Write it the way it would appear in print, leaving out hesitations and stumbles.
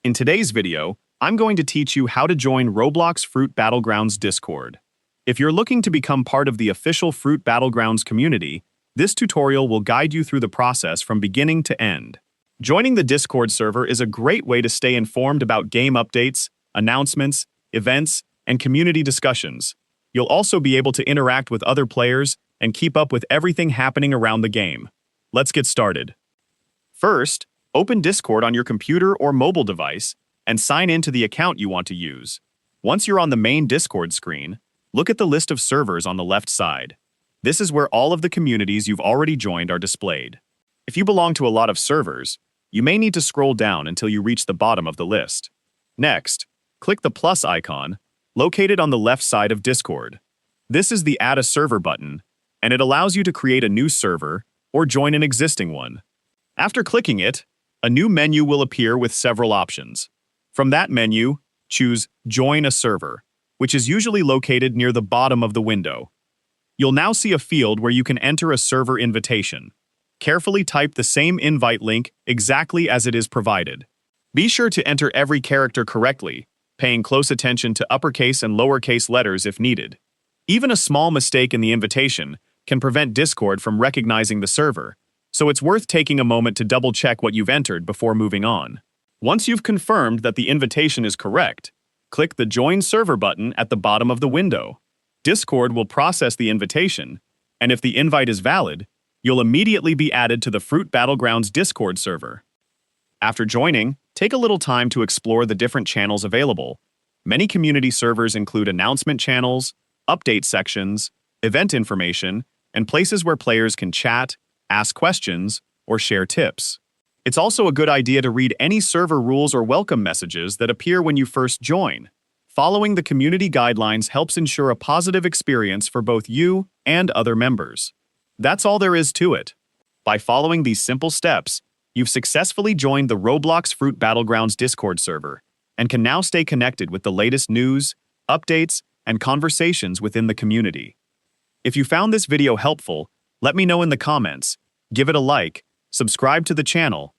In today's video, I'm going to teach you how to join Roblox Fruit Battlegrounds Discord. If you're looking to become part of the official Fruit Battlegrounds community, this tutorial will guide you through the process from beginning to end. Joining the Discord server is a great way to stay informed about game updates, announcements, events, and community discussions. You'll also be able to interact with other players and keep up with everything happening around the game. Let's get started. First, open Discord on your computer or mobile device and sign in to the account you want to use. Once you're on the main Discord screen, look at the list of servers on the left side. This is where all of the communities you've already joined are displayed. If you belong to a lot of servers, you may need to scroll down until you reach the bottom of the list. Next, click the plus icon, located on the left side of Discord. This is the Add a Server button, and it allows you to create a new server or join an existing one. After clicking it, a new menu will appear with several options. From that menu, choose Join a Server, which is usually located near the bottom of the window. You'll now see a field where you can enter a server invitation. Carefully type the same invite link exactly as it is provided. Be sure to enter every character correctly, paying close attention to uppercase and lowercase letters if needed. Even a small mistake in the invitation can prevent Discord from recognizing the server, so it's worth taking a moment to double-check what you've entered before moving on. Once you've confirmed that the invitation is correct, click the Join Server button at the bottom of the window. Discord will process the invitation, and if the invite is valid, you'll immediately be added to the Fruit Battlegrounds Discord server. After joining, take a little time to explore the different channels available. Many community servers include announcement channels, update sections, event information, and places where players can chat, ask questions, or share tips. It's also a good idea to read any server rules or welcome messages that appear when you first join. Following the community guidelines helps ensure a positive experience for both you and other members. That's all there is to it. By following these simple steps, you've successfully joined the Roblox Fruit Battlegrounds Discord server and can now stay connected with the latest news, updates, and conversations within the community. If you found this video helpful, let me know in the comments, give it a like, subscribe to the channel,